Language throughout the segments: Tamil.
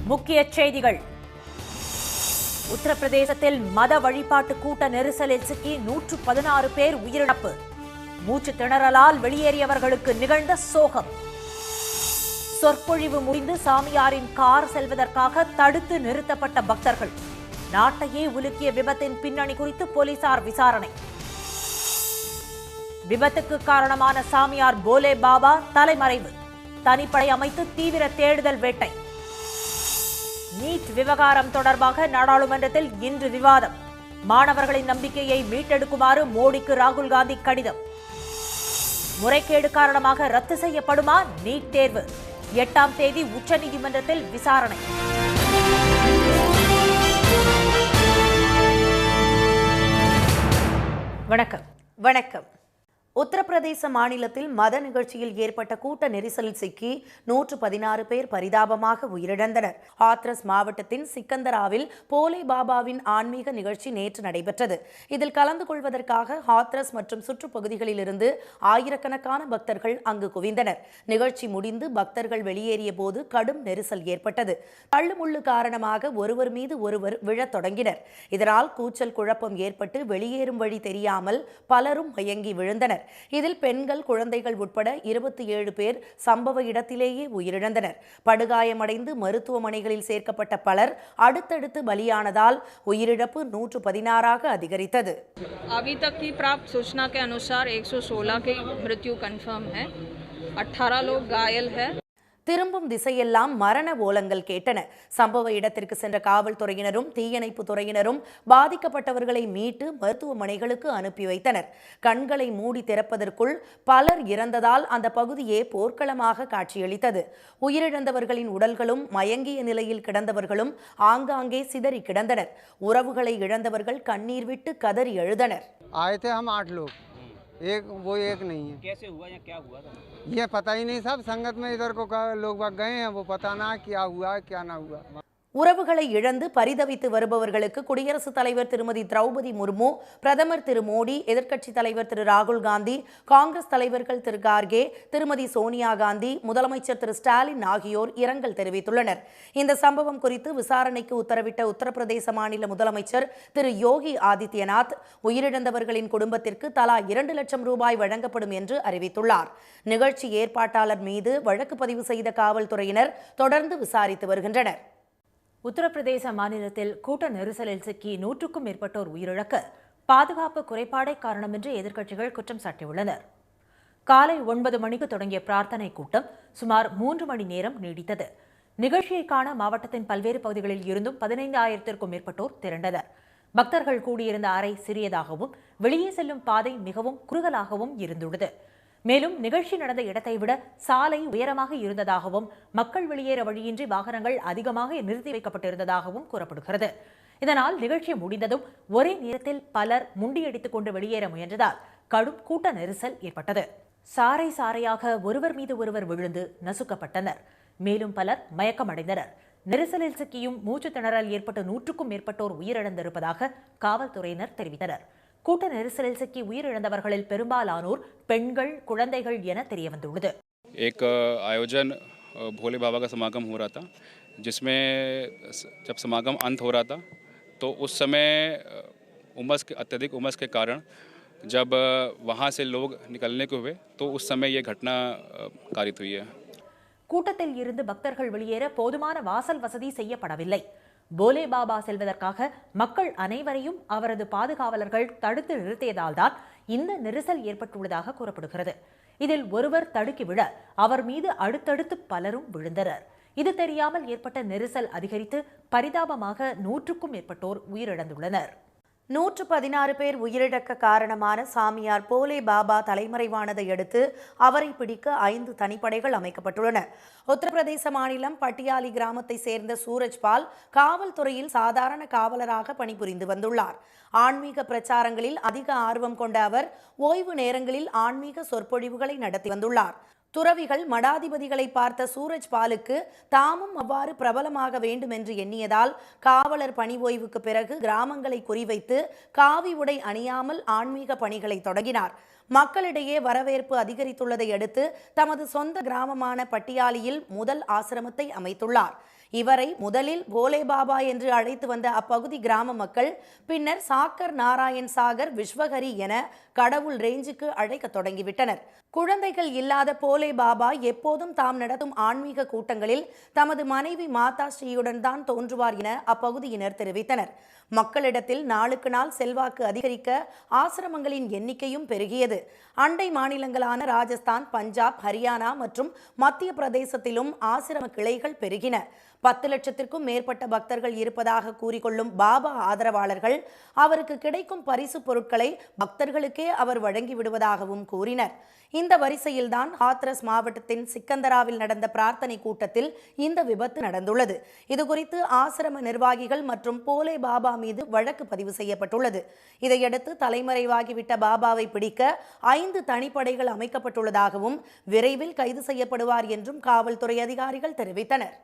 முக்கிய செய்திகள். உத்தரப்பிரதேசத்தில் மத வழிபாட்டு கூட்ட நெரிசலில் சிக்கி 116 பேர் உயிரிழப்பு. மூச்சு திணறலால் வெளியேறியவர்களுக்கு நிகழ்ந்த சோகம். சொற்பொழிவு முடிந்து சாமியாரின் கார் செல்வதற்காக தடுத்து நிறுத்தப்பட்ட பக்தர்கள். நாட்டையே உலுக்கிய விபத்தின் பின்னணி குறித்து போலீசார் விசாரணை. விபத்துக்கு காரணமான சாமியார் போலே பாபா தலைமறைவு. தனிப்படை அமைத்து தீவிர தேடுதல் வேட்டை. நீட் விவகாரம் தொடர்பாக நாடாளுமன்றத்தில் இன்று விவாதம். மாணவர்களின் நம்பிக்கையை மீட்டெடுக்குமாறு மோடிக்கு ராகுல் காந்தி கடிதம். முறைகேடு காரணமாக ரத்து செய்யப்படுமா நீட் தேர்வு? 8ஆம் தேதி உச்சநீதிமன்றத்தில் விசாரணை. வணக்கம். உத்தரப்பிரதேச மாநிலத்தில் மத நிகழ்ச்சியில் ஏற்பட்ட கூட்ட நெரிசலில் சிக்கி 116 பேர் பரிதாபமாக உயிரிழந்தனர். ஹாத்ரஸ் மாவட்டத்தின் சிக்கந்தராவில் போலே பாபாவின் ஆன்மீக நிகழ்ச்சி நேற்று நடைபெற்றது. இதில் கலந்து கொள்வதற்காக ஹாத்ரஸ் மற்றும் சுற்றுப்பகுதிகளிலிருந்து ஆயிரக்கணக்கான பக்தர்கள் அங்கு குவிந்தனர். நிகழ்ச்சி முடிந்து பக்தர்கள் வெளியேறிய போது கடும் நெரிசல் ஏற்பட்டது. தள்ளுமுள்ளு காரணமாக ஒருவர் மீது ஒருவர் விழத் தொடங்கினர். இதனால் கூச்சல் குழப்பம் ஏற்பட்டு வெளியேறும் வழி தெரியாமல் பலரும் மயங்கி விழுந்தனர். இதில் பெண்கள், குழந்தைகள் உட்பட 27 பேர் சம்பவ இடத்திலேயே உயிரிழந்தனர். படுகாயமடைந்து மருத்துவமனைகளில் சேர்க்கப்பட்ட பலர் அடுத்தடுத்து பலியானதால் உயிரிழப்பு 116ஆக அதிகரித்தது. अभी तक की प्राप्त सूचना के अनुसार 116 की मृत्यु कंफर्म है, 18 लोग घायल हैं. திரும்பும் திசையெல்லாம் மரண ஓலங்கள் கேட்டன. சம்பவ இடத்திற்கு சென்ற காவல்துறையினரும் தீயணைப்பு துறையினரும் பாதிக்கப்பட்டவர்களை மீட்டு மருத்துவமனைகளுக்கு அனுப்பி வைத்தனர். கண்களை மூடி திறப்பதற்குள் பலர் இறந்ததால் அந்த பகுதியே போர்க்களமாக காட்சியளித்தது. உயிரிழந்தவர்களின் உடல்களும் மயங்கிய நிலையில் கிடந்தவர்களும் ஆங்காங்கே சிதறி கிடந்தனர். உறவுகளை இழந்தவர்கள் கண்ணீர் விட்டு கதறி எழுதனர். एक नहीं है। कैसे हुआ या क्या हुआ था ये पता ही नहीं। सब संगत में इधर को लोग गए हैं, वो पता ना क्या हुआ क्या ना हुआ. உறவுகளை இழந்து பரிதவித்து வருபவர்களுக்கு குடியரசுத் தலைவர் திருமதி திரௌபதி முர்மு, பிரதமர் திரு மோடி, எதிர்க்கட்சித் தலைவர் திரு ராகுல் காந்தி, காங்கிரஸ் தலைவர்கள் திரு கார்கே, திருமதி சோனியா காந்தி, முதலமைச்சர் திரு ஸ்டாலின் ஆகியோர் இரங்கல் தெரிவித்துள்ளனர். இந்த சம்பவம் குறித்து விசாரணைக்கு உத்தரவிட்ட உத்தரப்பிரதேச மாநில முதலமைச்சர் திரு யோகி ஆதித்யநாத் உயிரிழந்தவர்களின் குடும்பத்திற்கு தலா 2 லட்சம் ரூபாய் வழங்கப்படும் என்று அறிவித்துள்ளார். நிகழ்ச்சி ஏற்பாட்டாளர் மீது வழக்கு பதிவு செய்த காவல்துறையினர் தொடர்ந்து விசாரித்து வருகின்றனர். உத்தரப்பிரதேச மாநிலத்தில் கூட்ட நெரிசலில் சிக்கி 100க்கும் மேற்பட்டோர் உயிரிழக்க பாதுகாப்பு குறைபாடே காரணம் என்று எதிர்க்கட்சிகள் குற்றம் சாட்டியுள்ளனர். காலை 9 மணிக்கு தொடங்கிய பிரார்த்தனை கூட்டம் சுமார் 3 மணி நேரம் நீடித்தது. நிகழ்ச்சியை காண மாவட்டத்தின் பல்வேறு பகுதிகளில் இருந்தும் 15,000க்கும் மேற்பட்டோர் திரண்டனர். பக்தர்கள் கூடியிருந்த அறை சிறியதாகவும் வெளியே செல்லும் பாதை மிகவும் குறுகலாகவும் இருந்துள்ளது. மேலும் நிகழ்ச்சி நடந்த இடத்தை விட சாலை உயரமாக இருந்ததாகவும் மக்கள் வெளியேற வழியின்றி வாகனங்கள் அதிகமாக நிறுத்தி வைக்கப்பட்டிருந்ததாகவும் கூறப்படுகிறது. இதனால் நிகழ்ச்சி முடிந்ததும் ஒரே நேரத்தில் பலர் முண்டியடித்துக் கொண்டு வெளியேற முயன்றதால் கடும் கூட்ட நெரிசல் ஏற்பட்டது. சாறை சாறையாக ஒருவர் மீது ஒருவர் விழுந்து நசுக்கப்பட்டனர். மேலும் பலர் மயக்கமடைந்தனர். நெரிசலில் சிக்கியும் மூச்சு திணறல் ஏற்பட்டு 100க்கும் மேற்பட்டோர் உயிரிழந்திருப்பதாக காவல்துறையினர் தெரிவித்தனர். கூட்ட நெரிசலில் சிக்கி உயிரிழந்தவர்களில் பெரும்பாலானோர் பெண்கள், குழந்தைகள் என தெரிய வந்துள்ளது. एक आयोजन भोले बाबा का समागम हो रहा था, जिसमें जब समागम अंत हो रहा था तो उस समय अत्यधिक उमस के कारण जब वहाँ से लोग निकलने को हुए तो उस समय ये घटना कारित हुई है. கூட்டத்தில் இருந்து பக்தர்கள் வெளியேற போதுமான வாசல் வசதி செய்யப்படவில்லை. போலே பாபா செல்வதற்காக மக்கள் அனைவரையும் அவரது பாதுகாவலர்கள் தடுத்து நிறுத்தியதால் தான் இந்த நெரிசல் ஏற்பட்டுள்ளதாக கூறப்படுகிறது. இதில் ஒருவர் தடுக்கி விழ அவர் மீது அடுத்தடுத்து பலரும் விழுந்தனர். இது தெரியாமல் ஏற்பட்ட நெரிசல் அதிகரித்து பரிதாபமாக 100க்கும் மேற்பட்டோர் உயிரிழந்துள்ளனர். 116 பேர் உயிரிழக்க காரணமான சாமியார் போலே பாபா தலைமறைவானதை அடுத்து அவரை பிடிக்க 5 தனிப்படைகள் அமைக்கப்பட்டுள்ளன. உத்தரப்பிரதேச மாநிலம் பட்டியாலி கிராமத்தை சேர்ந்த சூரஜ்பால் காவல்துறையில் சாதாரண காவலராக பணிபுரிந்து வந்துள்ளார். ஆன்மீக பிரச்சாரங்களில் அதிக ஆர்வம் கொண்ட அவர் ஓய்வு நேரங்களில் ஆன்மீக சொற்பொழிவுகளை நடத்தி வந்துள்ளார். துறவிகள், மடாதிபதிகளை பார்த்த சூரஜ் பாலுக்கு தாமும் அவ்வாறு பிரபலமாக வேண்டும் என்று எண்ணியதால் காவலர் பணி ஓய்வுக்கு பிறகு கிராமங்களை குறிவைத்து காவி உடை அணியாமல் ஆன்மீக பணிகளை தொடங்கினார். மக்களிடையே வரவேற்பு அதிகரித்துள்ளதை அடுத்து தமது சொந்த கிராமமான பட்டியாலியில் முதல் ஆசிரமத்தை அமைத்துள்ளார். இவரை முதலில் போலே பாபா என்று அழைத்து வந்த அப்பகுதி கிராம மக்கள் பின்னர் சாக்கர் நாராயண் சாகர் விஸ்வஹரி என கடவுள் ரேஞ்சுக்கு அழைக்க தொடங்கிவிட்டனர். குழந்தைகள் இல்லாத போலே பாபா எப்போதும் தாம் நடத்தும் ஆன்மீக கூட்டங்களில் தமது மனைவி மாதா ஸ்ரீயுடன் தான் தோன்றுவார் என அப்பகுதியினர் தெரிவித்தனர். மக்களிடத்தில் நாளுக்கு நாள் செல்வாக்கு அதிகரிக்க ஆசிரமங்களின் எண்ணிக்கையும் பெருகியது. அண்டை மாநிலங்களான ராஜஸ்தான், பஞ்சாப், ஹரியானா மற்றும் மத்திய பிரதேசத்திலும் ஆசிரம கிளைகள் பெருகின. 10 லட்சத்திற்கும் மேற்பட்ட பக்தர்கள் இருப்பதாக கூறிக்கொள்ளும் பாபா ஆதரவாளர்கள் அவருக்கு கிடைக்கும் பரிசு பொருட்களை பக்தர்களுக்கே அவர் வழங்கி விடுவதாகவும் கூறினர். இந்த வரிசையில்தான் ஹாத்ரஸ் மாவட்டத்தின் சிக்கந்தராவில் நடந்த பிரார்த்தனை கூட்டத்தில் இந்த விபத்து நடந்துள்ளது. இதுகுறித்து ஆசிரம நிர்வாகிகள் மற்றும் போலே பாபா மீது வழக்கு பதிவு செய்யப்பட்டுள்ளது. இதையடுத்து தலைமறைவாகிவிட்ட பாபாவை பிடிக்க 5 தனிப்படைகள் அமைக்கப்பட்டுள்ளதாகவும் விரைவில் கைது செய்யப்படுவார் என்றும் காவல்துறை அதிகாரிகள் தெரிவித்தனர்.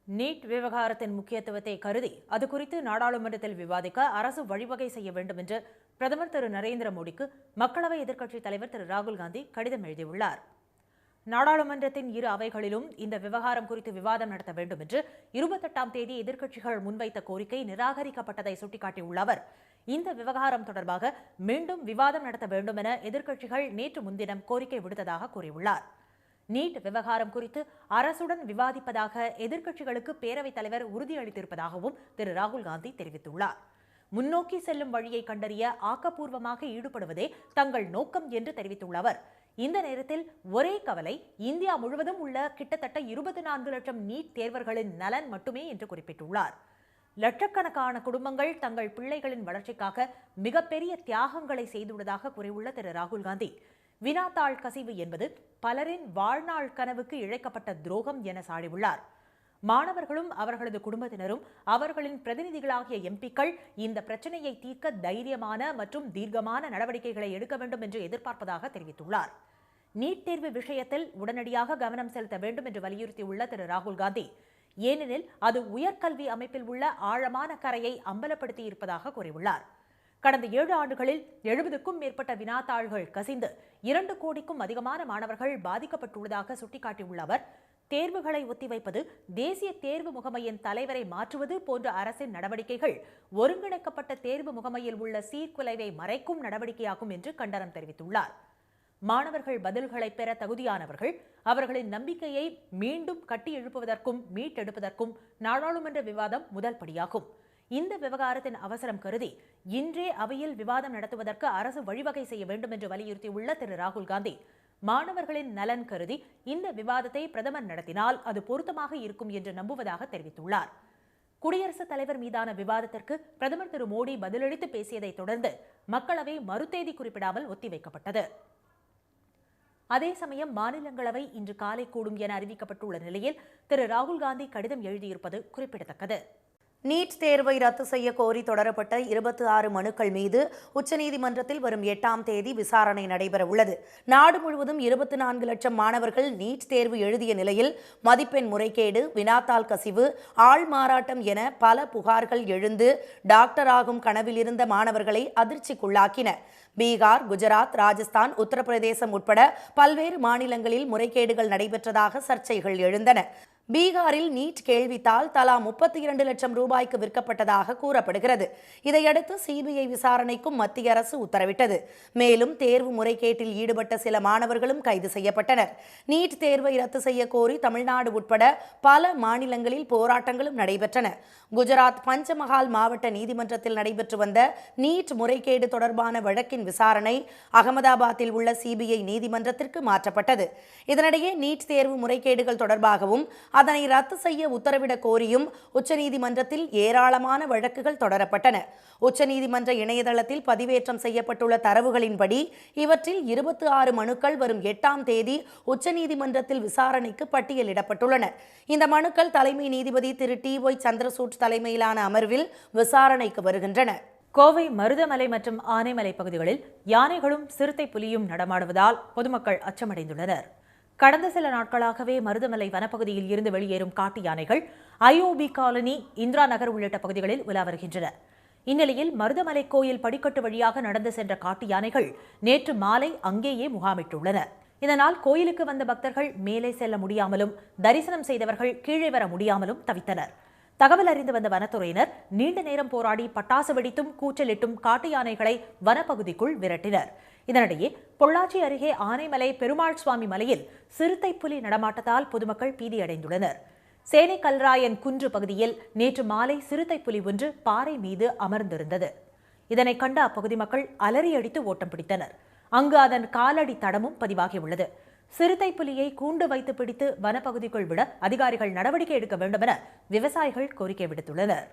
நீட் விவகாரத்தின் முக்கியத்துவத்தை கருதி அது குறித்து நாடாளுமன்றத்தில் விவாதிக்க அரசு வழிவகை செய்ய வேண்டும் என்று பிரதமர் திரு நரேந்திர மோடிக்கு மக்களவை எதிர்க்கட்சித் தலைவர் திரு ராகுல் காந்தி கடிதம் எழுதியுள்ளார். நாடாளுமன்றத்தின் இரு அவைகளிலும் இந்த விவகாரம் குறித்து விவாதம் நடத்த வேண்டும் என்று 28ஆம் தேதி எதிர்க்கட்சிகள் முன்வைத்த கோரிக்கை நிராகரிக்கப்பட்டதை சுட்டிக்காட்டியுள்ள அவர், இந்த விவகாரம் தொடர்பாக மீண்டும் விவாதம் நடத்த வேண்டும் என எதிர்க்கட்சிகள் நேற்று முன்தினம் கோரிக்கை விடுத்ததாக கூறியுள்ளார். நீட் விவகாரம் குறித்து அரசுடன் விவாதிப்பதாக எதிர்க்கட்சிகளுக்கு பேரவைத் தலைவர் உறுதியளித்திருப்பதாகவும் திரு ராகுல் காந்தி தெரிவித்துள்ளார். முன்னோக்கி செல்லும் வழியை கண்டறிய ஆக்கப்பூர்வமாக ஈடுபடுவதே தங்கள் நோக்கம் என்று தெரிவித்துள்ள அவர், இந்த நேரத்தில் ஒரே கவலை இந்தியா முழுவதும் உள்ள கிட்டத்தட்ட 24 லட்சம் நீட் தேர்வர்களின் நலன் மட்டுமே என்று குறிப்பிட்டுள்ளார். லட்சக்கணக்கான குடும்பங்கள் தங்கள் பிள்ளைகளின் வளர்ச்சிக்காக மிகப்பெரிய தியாகங்களை செய்துள்ளதாக கூறியுள்ள திரு ராகுல் காந்தி, வினாத்தாள் கசிவு என்பது பலரின் வாழ்நாள் கனவுக்கு இழைக்கப்பட்ட துரோகம் என சாடியுள்ளார். மாணவர்களும் அவர்களது குடும்பத்தினரும் அவர்களின் பிரதிநிதிகளாகிய எம்பிக்கள் இந்த பிரச்சனையை தீர்க்க தைரியமான மற்றும் தீர்க்கமான நடவடிக்கைகளை எடுக்க வேண்டும் என்று எதிர்பார்ப்பதாக தெரிவித்துள்ளார். நீட் தேர்வு விஷயத்தில் உடனடியாக கவனம் செலுத்த வேண்டும் என்று வலியுறுத்தியுள்ள திரு ராகுல் காந்தி, ஏனெனில் அது உயர்கல்வி அமைப்பில் உள்ள ஆழமான கரையை அம்பலப்படுத்தியிருப்பதாக கூறியுள்ளார். கடந்த 7 ஆண்டுகளில் 70க்கும் மேற்பட்ட வினாத்தாள்கள் கசிந்து 2 கோடிக்கும் அதிகமான மாணவர்கள் பாதிக்கப்பட்டுள்ளதாக சுட்டிக்காட்டியுள்ள அவர், தேர்வுகளை ஒத்திவைப்பது, தேசிய தேர்வு முகமையின் தலைவரை மாற்றுவது போன்ற அரசின் நடவடிக்கைகள் ஒருங்கிணைக்கப்பட்ட தேர்வு முகமையில் உள்ள சீர்குலைவை மறைக்கும் நடவடிக்கையாகும் என்று கண்டனம் தெரிவித்துள்ளார். மாணவர்கள் பதில்களை பெற தகுதியானவர்கள், அவர்களின் நம்பிக்கையை மீண்டும் கட்டி எழுப்புவதற்கும் மீட்டெடுப்பதற்கும் நாடாளுமன்ற விவாதம் முதல் படியாகும். இந்த விவகாரத்தின் அவசரம் கருதி இன்றே அவையில் விவாதம் நடத்துவதற்கு அரசு வழிவகை செய்ய வேண்டும் என்று வலியுறுத்தியுள்ள திரு ராகுல் காந்தி, மாணவர்களின் நலன் கருதி இந்த விவாதத்தை பிரதமர் நடத்தினால் அது பொருத்தமாக இருக்கும் என்று நம்புவதாக தெரிவித்துள்ளார். குடியரசுத் தலைவர் மீதான விவாதத்திற்கு பிரதமர் திரு மோடி பதிலளித்து பேசியதை தொடர்ந்து மக்களவை மறுதேதி குறிப்பிடாமல் ஒத்திவைக்கப்பட்டது. அதே சமயம் மாநிலங்களவை இன்று காலை கூடும் என அறிவிக்கப்பட்டுள்ள நிலையில் திரு ராகுல் காந்தி கடிதம் எழுதியிருப்பது குறிப்பிடத்தக்கது. நீட் தேர்வை ரத்து செய்ய கோரி தொடரப்பட்ட 26 மனுக்கள் மீது உச்சநீதிமன்றத்தில் வரும் 8ஆம் தேதி விசாரணை நடைபெற உள்ளது. நாடு முழுவதும் 24 லட்சம் மாணவர்கள் நீட் தேர்வு எழுதிய நிலையில் மதிப்பெண் முறைகேடு, வினாத்தாள் கசிவு, ஆள் மாறாட்டம் என பல புகார்கள் எழுந்து டாக்டர் ஆகும் கனவில் இருந்த மாணவர்களை அதிர்ச்சிக்குள்ளாக்கின. பீகார், குஜராத், ராஜஸ்தான், உத்தரப்பிரதேசம் உட்பட பல்வேறு மாநிலங்களில் முறைகேடுகள் நடைபெற்றதாக சர்ச்சைகள் எழுந்தன. பீகாரில் நீட் கேள்வித்தாள் தலா 32 லட்சம் ரூபாய்க்கு விற்கப்பட்டதாக கூறப்படுகிறது. இதையடுத்து சிபிஐ விசாரணைக்கும் மத்திய அரசு உத்தரவிட்டது. மேலும் தேர்வு முறைகேட்டில் ஈடுபட்ட சில மாணவர்களும் கைது செய்யப்பட்டனர். நீட் தேர்வை ரத்து செய்ய கோரி தமிழ்நாடு உட்பட பல மாநிலங்களில் போராட்டங்களும் நடைபெற்றன. குஜராத் பஞ்சமஹால் மாவட்ட நீதிமன்றத்தில் நடைபெற்று வந்த நீட் முறைகேடு தொடர்பான வழக்கின் விசாரணை அகமதாபாத்தில் உள்ள சிபிஐ நீதிமன்றத்திற்கு மாற்றப்பட்டது. இதனிடையே நீட் தேர்வு முறைகேடுகள் தொடர்பாகவும் அதனை ரத்து செய்ய உத்தரவிட கோரியும் உச்சநீதிமன்றத்தில் ஏராளமான வழக்குகள் தொடரப்பட்டன. உச்சநீதிமன்ற இணையதளத்தில் பதிவேற்றம் செய்யப்பட்டுள்ள தரவுகளின்படி இவற்றில் 26 மனுக்கள் வரும் 8ஆம் தேதி உச்சநீதிமன்றத்தில் விசாரணைக்கு பட்டியலிடப்பட்டுள்ளன. இந்த மனுக்கள் தலைமை நீதிபதி திரு TY சந்திரசூட் தலைமையிலான அமர்வில் விசாரணைக்கு வருகின்றன. கோவை மருதமலை மற்றும் ஆனைமலை பகுதிகளில் யானைகளும் சிறுத்தை புலியும் நடமாடுவதால் பொதுமக்கள் அச்சமடைந்துள்ளனர். கடந்த சில நாட்களாகவே மருதமலை வனப்பகுதியில் இருந்து வெளியேறும் காட்டு யானைகள் IOB காலனி, இந்திரா நகர் உள்ளிட்ட பகுதிகளில் உலா வருகின்றன. இந்நிலையில் மருதமலை கோயில் படிக்கட்டு வழியாக நடந்து சென்ற காட்டு யானைகள் நேற்று மாலை அங்கேயே முகாமிட்டுள்ளன. இதனால் கோயிலுக்கு வந்த பக்தர்கள் மேலே செல்ல முடியாமலும் தரிசனம் செய்தவர்கள் கீழே வர முடியாமலும் தவித்தனர். தகவல் அறிந்து வந்த வனத்துறையினர் நீண்ட நேரம் போராடி பட்டாசு வெடித்தும் கூச்சலிட்டும் காட்டு யானைகளை வனப்பகுதிக்குள் விரட்டினர். இதனிடையே பொள்ளாச்சி அருகே ஆனைமலை பெருமாள் சுவாமி மலையில் சிறுத்தை புலி நடமாட்டத்தால் பொதுமக்கள் பீதியடைந்துள்ளனர். சேனை கல்ராயன் குன்று பகுதியில் நேற்று மாலை சிறுத்தை புலி ஒன்று பாறை மீது அமர்ந்திருந்தது. இதனை கண்ட அப்பகுதி மக்கள் அலறியடித்து ஓட்டம் பிடித்தனர். அங்கு அதன் காலடி தடமும் பதிவாகியுள்ளது. சிறுத்தை புலியை கூண்டு வைத்து பிடித்து வனப்பகுதிக்குள் விட அதிகாரிகள் நடவடிக்கை எடுக்க வேண்டும் என விவசாயிகள் கோரிக்கை விடுத்துள்ளனர்.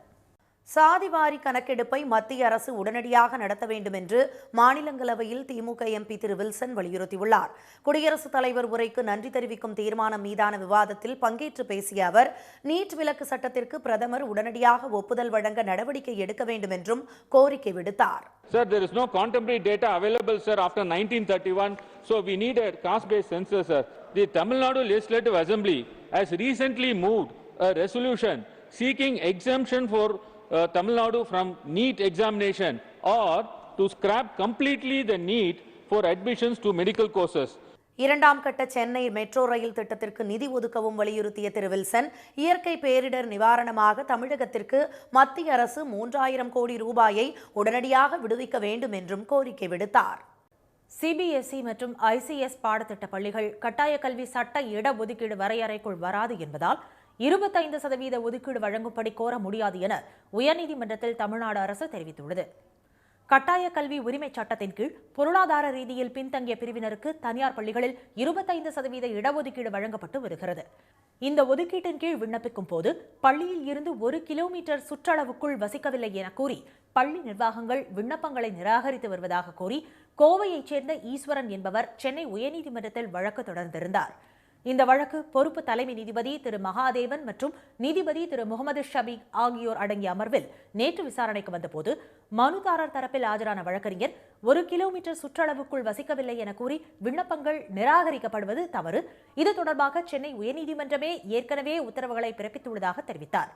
சாதிவாரி கணக்கெடுப்பை மத்திய அரசு உடனடியாக நடத்த வேண்டும் என்று மாநிலங்களவையில் திமுக எம்பி திரு வில்சன் வலியுறுத்தியுள்ளார். குடியரசுத் தலைவர் உரைக்கு நன்றி தெரிவிக்கும் தீர்மானம் மீதான விவாதத்தில் பங்கேற்று பேசிய அவர், நீட் விலக்கு சட்டத்திற்கு பிரதமர் உடனடியாக ஒப்புதல் வழங்க நடவடிக்கை எடுக்க வேண்டும் என்றும் கோரிக்கை விடுத்தார். Sir, there is no contemporary data available, sir, after 1931, so we need a caste-based census, sir. The Tamil Nadu Legislative Assembly has recently moved a resolution seeking exemption for Tamil Nadu from NEET examination or to scrap completely the NEET for admissions to medical courses. இரண்டாம் கட்ட சென்னை மெட்ரோ ரயில் திட்டத்திற்கு நிதி ஒதுக்கவும் வலியுறுத்திய திரு வில்சன், இயற்கை பேரிடர் நிவாரணமாக தமிழகத்திற்கு மத்திய அரசு 3000 கோடி ரூபாயை உடனடியாக விடுவிக்க வேண்டும் என்றும் கோரிக்கை விடுத்தார். சிபிஎஸ்இ மற்றும் ஐசிஎஸ் பாடத்திட்ட பள்ளிகள் கட்டாய கல்வி சட்ட இடஒதுக்கீடு வரையறைக்குள் வராது என்பதால் 25% ஒதுக்கீடு வழங்கும்படி கோர முடியாது என உயர்நீதிமன்றத்தில் தமிழ்நாடு அரசு தெரிவித்துள்ளது. கட்டாய கல்வி உரிமை சட்டத்தின் கீழ் பொருளாதார ரீதியில் பின்தங்கிய பிரிவினருக்கு தனியார் பள்ளிகளில் 25% இடஒதுக்கீடு வழங்கப்பட்டு வருகிறது. இந்த ஒதுக்கீட்டின் கீழ் விண்ணப்பிக்கும் போது பள்ளியில் இருந்து 1 கிலோமீட்டர் சுற்றளவுக்குள் வசிக்கவில்லை என கூறி பள்ளி நிர்வாகங்கள் விண்ணப்பங்களை நிராகரித்து வருவதாக கூறி கோவையைச் சேர்ந்த ஈஸ்வரன் என்பவர் சென்னை உயர்நீதிமன்றத்தில் வழக்கு தொடர்ந்திருந்தார். இந்த வழக்கு பொறுப்பு தலைமை நீதிபதி திரு மகாதேவன் மற்றும் நீதிபதி திரு முகமது ஷபீக் ஆகியோர் அடங்கிய அமர்வில் நேற்று விசாரணைக்கு வந்தபோது மனுதாரர் தரப்பில் ஆஜரான வழக்கறிஞர் 1 கிலோமீட்டர் சுற்றளவுக்குள் வசிக்கவில்லை என கூறி விண்ணப்பங்கள் நிராகரிக்கப்படுவது தவறு, இது தொடர்பாக சென்னை உயர்நீதிமன்றமே ஏற்கனவே உத்தரவுகளை பிறப்பித்துள்ளதாக தெரிவித்தார்.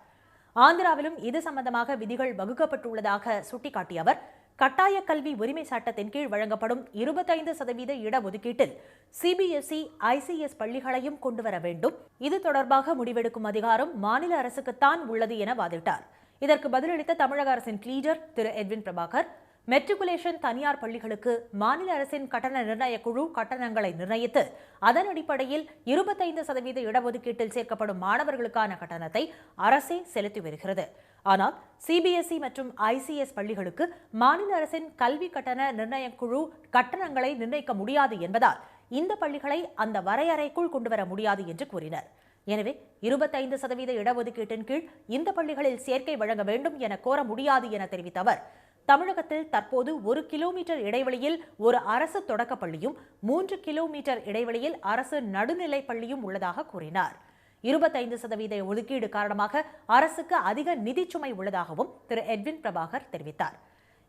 ஆந்திராவிலும் இது சம்பந்தமாக விதிகள் வகுக்கப்பட்டுள்ளதாக சுட்டிக்காட்டிய அவர், கட்டாய கல்வி உரிமை சட்டத்தின் கீழ் வழங்கப்படும் 25% இடஒதுக்கீட்டில் சிபிஎஸ்இ ஐசிஎஸ் பள்ளிகளையும் கொண்டுவர வேண்டும். இது தொடர்பாக முடிவெடுக்கும் அதிகாரம் மாநில அரசுக்குத்தான் உள்ளது என வாதிட்டார். இதற்கு பதிலளித்த தமிழக அரசின் லீடர் திரு எட்வின் பிரபாகர், மெட்ரிகுலேஷன் தனியார் பள்ளிகளுக்கு மாநில அரசின் கட்டண நிர்ணய குழு கட்டணங்களை நிர்ணயித்து அதன் அடிப்படையில் 25% இடஒதுக்கீட்டில் சேர்க்கப்படும் மாணவர்களுக்கான கட்டணத்தை அரசே செலுத்தி வருகிறது. ஆனால் சிபிஎஸ்இ மற்றும் ஐசிஎஸ் பள்ளிகளுக்கு மாநில அரசின் கல்வி கட்டண நிர்ணய குழு கட்டணங்களை நிர்ணயிக்க முடியாது என்பதால் இந்த பள்ளிகளை அந்த வரையறைக்குள் கொண்டுவர முடியாது என்று கூறினர். எனவே 25% இடஒதுக்கீட்டின் கீழ் இந்த பள்ளிகளில் சேர்க்கை வழங்க வேண்டும் என கோர முடியாது என தெரிவித்த அவர், தமிழகத்தில் தற்போது 1 கிலோமீட்டர் இடைவெளியில் ஒரு அரசு தொடக்கப் பள்ளியும் 3 கிலோமீட்டர் இடைவெளியில் அரசு நடுநிலைப் பள்ளியும் உள்ளதாக கூறினார். 25% ஒதுக்கீடு காரணமாக அரசுக்கு அதிக நிதிச்சுமை உள்ளதாகவும் திரு எட்வின் பிரபாகர் தெரிவித்தார்.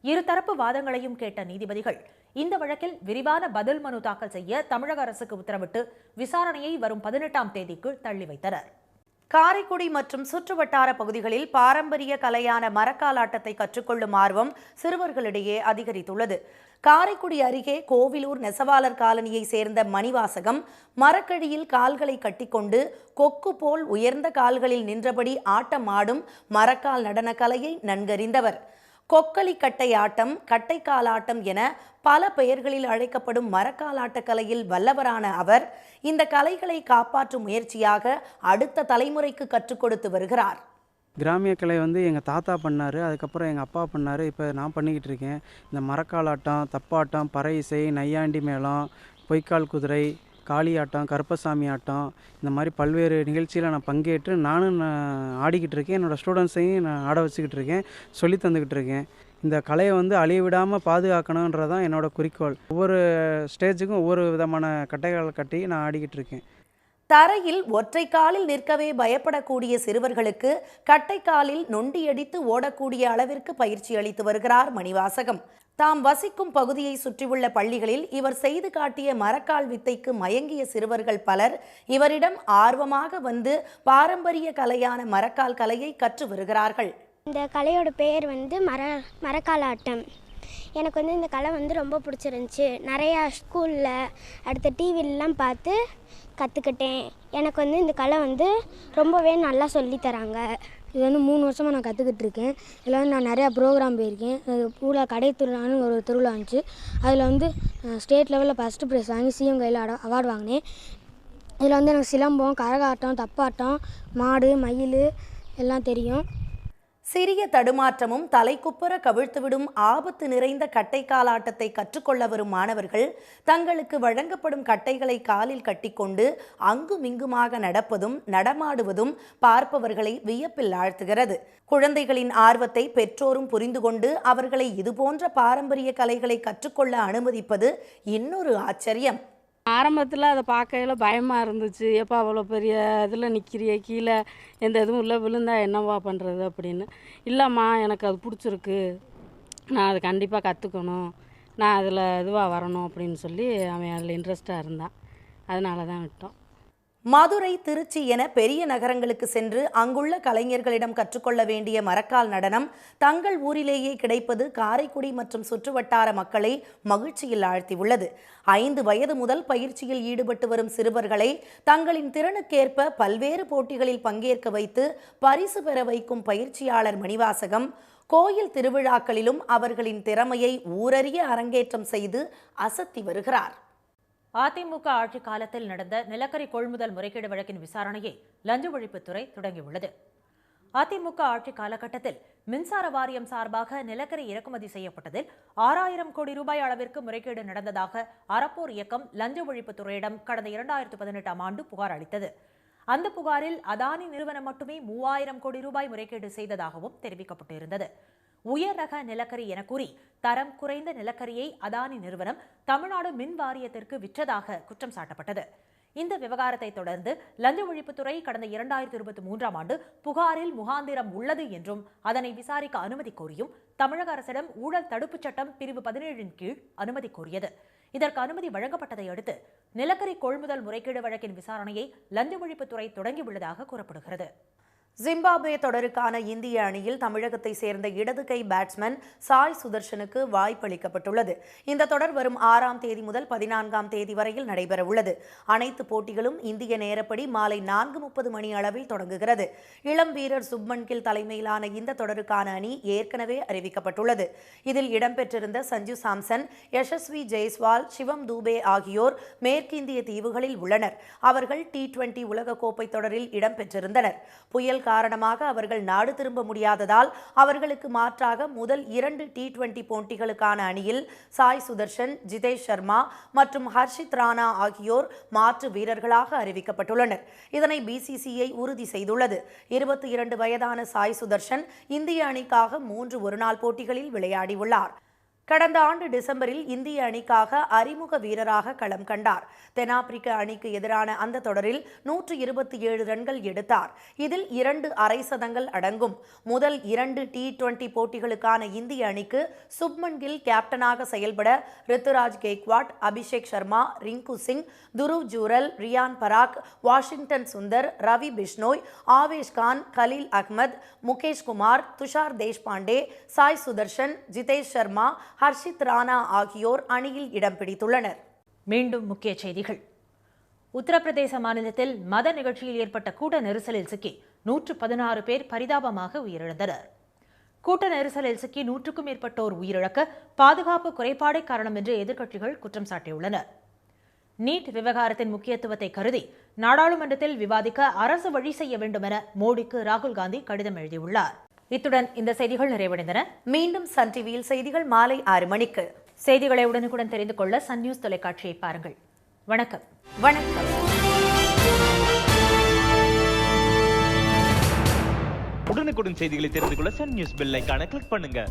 இருதரப்பு வாதங்களையும் கேட்ட நீதிபதிகள் இந்த வழக்கில் விரிவான பதில் மனு தாக்கல் செய்ய தமிழக அரசுக்கு உத்தரவிட்டு விசாரணையை வரும் 18ஆம் தேதிக்கு தள்ளி வைத்தனர். காரைக்குடி மற்றும் சுற்றுவட்டார பகுதிகளில் பாரம்பரிய கலையான மரக்காலாட்டத்தை கற்றுக்கொள்ளும் ஆர்வம் சிறுவர்களிடையே அதிகரித்துள்ளது. காரைக்குடி அருகே கோவிலூர் நெசவாளர் காலனியை சேர்ந்த மணிவாசகம் மரக்கடியில் கால்களை கட்டிக்கொண்டு கொக்கு போல் உயர்ந்த கால்களில் நின்றபடி ஆட்டம் ஆடும் மரக்கால் நடன கலையை நன்கறிந்தவர். கொக்கலி கட்டை ஆட்டம், கட்டைக்காலாட்டம் என பல பெயர்களில் அழைக்கப்படும் மரக்காலாட்ட கலையில் வல்லவரான அவர் இந்த கலைகளை காப்பாற்றும் முயற்சியாக அடுத்த தலைமுறைக்கு கற்றுக் கொடுத்து வருகிறார். கிராமிய கலை வந்து எங்கள் தாத்தா பண்ணார், அதுக்கப்புறம் எங்கள் அப்பா பண்ணார், இப்போ நான் பண்ணிக்கிட்டு இருக்கேன். இந்த மரக்காலாட்டம், தப்பாட்டம், பறை இசை, நையாண்டி மேளம், பொய்க்கால் குதிரை, காளியாட்டம், கருப்பசாமி ஆட்டம், இந்த மாதிரி பல்வேறு நிகழ்ச்சியில் நான் பங்கேற்று நானும் ஆடிக்கிட்டு இருக்கேன். என்னோடய ஸ்டூடெண்ட்ஸையும் நான் ஆட வச்சுக்கிட்டு இருக்கேன், சொல்லி தந்துக்கிட்டு இருக்கேன். இந்த கலையை வந்து அழிய விடாமல் பாதுகாக்கணுன்றது தான் என்னோடய குறிக்கோள். ஒவ்வொரு ஸ்டேஜுக்கும் ஒவ்வொரு விதமான கட்டைகள் கட்டி நான் ஆடிக்கிட்டு இருக்கேன். தரையில் ஒற்றை காலில் நிற்கவே பயப்படக்கூடிய சிறுவர்களுக்கு கட்டைக்காலில் நொண்டியடித்து ஓடக்கூடிய அளவிற்கு பயிற்சி அளித்து வருகிறார் மணிவாசகம். தாம் வசிக்கும் பகுதியை சுற்றியுள்ள பள்ளிகளில் இவர் செய்து காட்டிய மரக்கால் வித்தைக்கு மயங்கிய சிறுவர்கள் பலர் இவரிடம் ஆர்வமாக வந்து பாரம்பரிய கலையான மரக்கால் கலையை கற்று வருகிறார்கள். இந்த கலையோட பெயர் வந்து மரக்காலாட்டம். எனக்கு வந்து இந்த கலை வந்து ரொம்ப பிடிச்சிருந்துச்சி. நிறையா ஸ்கூலில் அடுத்த டிவிலெலாம் பார்த்து கற்றுக்கிட்டேன். எனக்கு வந்து இந்த கலை வந்து ரொம்பவே நல்லா சொல்லித்தராங்க. இது வந்து 3 வருஷமாக நான் கற்றுக்கிட்டு இருக்கேன். இதில் வந்து நான் நிறையா ப்ரோக்ராம் போயிருக்கேன். பூரா கடை திருவிழான்னு ஒரு திருவிழா இருந்துச்சு. அதில் வந்து ஸ்டேட் லெவலில் ஃபஸ்ட்டு ப்ரைஸ் வாங்கி சிஎம் கையில் அவார்டு வாங்கினேன். இதில் வந்து எனக்கு சிலம்பம், கரகாட்டம், தப்பாட்டம், மாடு, மயில் எல்லாம் தெரியும். சிறிய தடுமாற்றமும் தலைக்குப்புற கவிழ்த்துவிடும் ஆபத்து நிறைந்த கட்டை காலாட்டத்தை கற்றுக்கொள்ள வரும் மாணவர்கள் தங்களுக்கு வழங்கப்படும் கட்டைகளை காலில் கட்டிக்கொண்டு அங்குமிங்குமாக நடப்பதும் நடமாடுவதும் பார்ப்பவர்களை வியப்பில் ஆழ்த்துகிறது. குழந்தைகளின் ஆர்வத்தை பெற்றோரும் புரிந்து கொண்டு அவர்களை இதுபோன்ற பாரம்பரிய கலைகளை கற்றுக்கொள்ள அனுமதிப்பது இன்னொரு ஆச்சரியம். ஆரம்பத்தில் அதை பார்க்கையில பயமாக இருந்துச்சு. எப்போ அவ்வளோ பெரிய இதில் நிற்கிறிய, கீழே எந்த இதுவும் இல்லை, விழுந்தா என்னவா பண்ணுறது அப்படின்னு. இல்லைம்மா எனக்கு அது பிடிச்சிருக்கு, நான் அதை கண்டிப்பாக கற்றுக்கணும், நான் அதில் இதுவாக வரணும் அப்படின்னு சொல்லி அவன் அதில் இன்ட்ரெஸ்டாக இருந்தான். அதனால தான் விட்டோம். மதுரை, திருச்சி என பெரிய நகரங்களுக்கு சென்று அங்குள்ள கலைஞர்களிடம் கற்றுக்கொள்ள வேண்டிய மரக்கால் நடனம் தங்கள் ஊரிலேயே கிடைப்பது காரைக்குடி மற்றும் சுற்றுவட்டார மக்களை மகிழ்ச்சியில் ஆழ்த்தியுள்ளது. 5 வயது முதல் பயிற்சியில் ஈடுபட்டு வரும் சிறுவர்களை தங்களின் திறனுக்கேற்ப பல்வேறு போட்டிகளில் பங்கேற்க வைத்து பரிசு பெற வைக்கும் பயிற்சியாளர் மணிவாசகம் கோயில் திருவிழாக்களிலும் அவர்களின் திறமையை ஊரறிய அரங்கேற்றம் செய்து அசத்தி வருகிறார். அதிமுக ஆட்சி காலத்தில் நடந்த நிலக்கரி கொள்முதல் முறைகேடு வழக்கின் விசாரணையை லஞ்ச ஒழிப்புத்துறை தொடங்கியுள்ளது. அதிமுக ஆட்சி காலகட்டத்தில் மின்சார வாரியம் சார்பாக நிலக்கரி இறக்குமதி செய்யப்பட்டதில் 6000 கோடி ரூபாய் அளவிற்கு முறைகேடு நடந்ததாக அறப்போர் இயக்கம் லஞ்ச ஒழிப்புத்துறையிடம் கடந்த 2018ஆம் ஆண்டு புகார் அளித்தது. அந்த புகாரில் அதானி நிறுவனம் மட்டுமே 3000 கோடி ரூபாய் முறைகேடு செய்ததாகவும் தெரிவிக்கப்பட்டிருந்தது. உயர் ரக நிலக்கரி என கூறி தரம் குறைந்த நிலக்கரியை அதானி நிறுவனம் தமிழ்நாடு மின் வாரியத்திற்கு விற்றதாக குற்றம் சாட்டப்பட்டது. இந்த விவகாரத்தை தொடர்ந்து லஞ்ச ஒழிப்புத்துறை கடந்த 2023ஆம் ஆண்டு புகாரில் முகாந்திரம் உள்ளது என்றும் அதனை விசாரிக்க அனுமதி கோரியும் தமிழக அரசிடம் ஊழல் தடுப்புச் சட்டம் பிரிவு 17 கீழ் அனுமதி கோரியது. இதற்கு அனுமதி வழங்கப்பட்டதை அடுத்து நிலக்கரி கொள்முதல் முறைகேடு வழக்கின் விசாரணையை லஞ்ச ஒழிப்புத்துறை தொடங்கியுள்ளதாக கூறப்படுகிறது. ஜிம்பாப்வே தொடருக்கான இந்திய அணியில் தமிழகத்தை சேர்ந்த இடது கை பேட்ஸ்மேன் சாய் சுதர்ஷனுக்கு வாய்ப்பளிக்கப்பட்டுள்ளது. இந்த தொடர் வரும் 6ஆம் தேதி முதல் 14ஆம் தேதி வரையில் நடைபெறவுள்ளது. அனைத்து போட்டிகளும் இந்திய நேரப்படி மாலை 4:30 மணி அளவில் தொடங்குகிறது. இளம் வீரர் சுப்மன் கில் தலைமையிலான இந்த தொடருக்கான அணி ஏற்கனவே அறிவிக்கப்பட்டுள்ளது. இதில் இடம்பெற்றிருந்த சஞ்சு சாம்சன், யசஸ்வி ஜெய்ஸ்வால், சிவம் தூபே ஆகியோர் மேற்கிந்திய தீவுகளில் உள்ளனர். அவர்கள் T20 உலகக்கோப்பை தொடரில் இடம்பெற்றிருந்தனர். புயல் காரணமாக அவர்கள் நாடு திரும்ப முடியாததால் அவர்களுக்கு மாற்றாக முதல் 2 T20 போட்டிகளுக்கான அணியில் சாய் சுதர்ஷன், ஜிதேஷ் சர்மா மற்றும் ஹர்ஷித் ராணா ஆகியோர் மாற்று வீரர்களாக அறிவிக்கப்பட்டுள்ளனர். இதனை BCCI உறுதி செய்துள்ளது. 22 வயதான சாய் சுதர்ஷன் இந்திய அணிக்காக 3 ஒருநாள் போட்டிகளில் விளையாடியுள்ளார். கடந்த ஆண்டு டிசம்பரில் இந்திய அணிக்காக அறிமுக வீரராக களம் கண்டார். தென்னாப்பிரிக்க அணிக்கு எதிரான அந்த தொடரில் 127 ரன்கள் எடுத்தார். இதில் 2 அரை சதங்கள் அடங்கும். முதல் 2 T20 போட்டிகளுக்கான இந்திய அணிக்கு சுப்மன் கில் கேப்டனாக செயல்பட ரித்துராஜ் கெய்க்வாட், அபிஷேக் சர்மா, ரிங்கு சிங், துருவ் ஜூரல், ரியான் பராக், வாஷிங்டன் சுந்தர், ரவி பிஷ்னோய், ஆவேஷ் கான், கலீல் அஹ்மத், முகேஷ் குமார், துஷார் தேஷ்பாண்டே, சாய் சுதர்ஷன், ஜிதேஷ் சர்மா, ஹர்ஷித் ராணா ஆகியோர் அணியில் இடம் பிடித்துள்ளனர். மீண்டும் முக்கிய செய்திகள். உத்தரப்பிரதேச மாநிலத்தில் மத நிகழ்ச்சியில் ஏற்பட்ட கூட்ட நெரிசலில் சிக்கி 116 பேர் பரிதாபமாக உயிரிழந்தனர். கூட்ட நெரிசலில் சிக்கி 100க்கும் மேற்பட்டோர் உயிரிழக்க பாதுகாப்பு குறைபாடே காரணம் என்று எதிர்க்கட்சிகள் குற்றம் சாட்டியுள்ளனர். நீட் விவகாரத்தின் முக்கியத்துவத்தை கருதி நாடாளுமன்றத்தில் விவாதிக்க அரசு வழி செய்ய வேண்டும் என மோடிக்கு ராகுல் காந்தி கடிதம் எழுதியுள்ளார். இத்துடன் இந்த செய்திகள் நிறைவடைந்தன. மீண்டும் சன் டிவியில் செய்திகள் மாலை 6 மணிக்கு. செய்திகளை உடனுக்குடன் தெரிந்து கொள்ள சன் நியூஸ் தொலைக்காட்சியை பாருங்கள். வணக்கம். வணக்கம். உடனுக்குடன் செய்திகளை தெரிந்து கொள்ள சன் நியூஸ் பெல் ஐகானை கிளிக் பண்ணுங்க.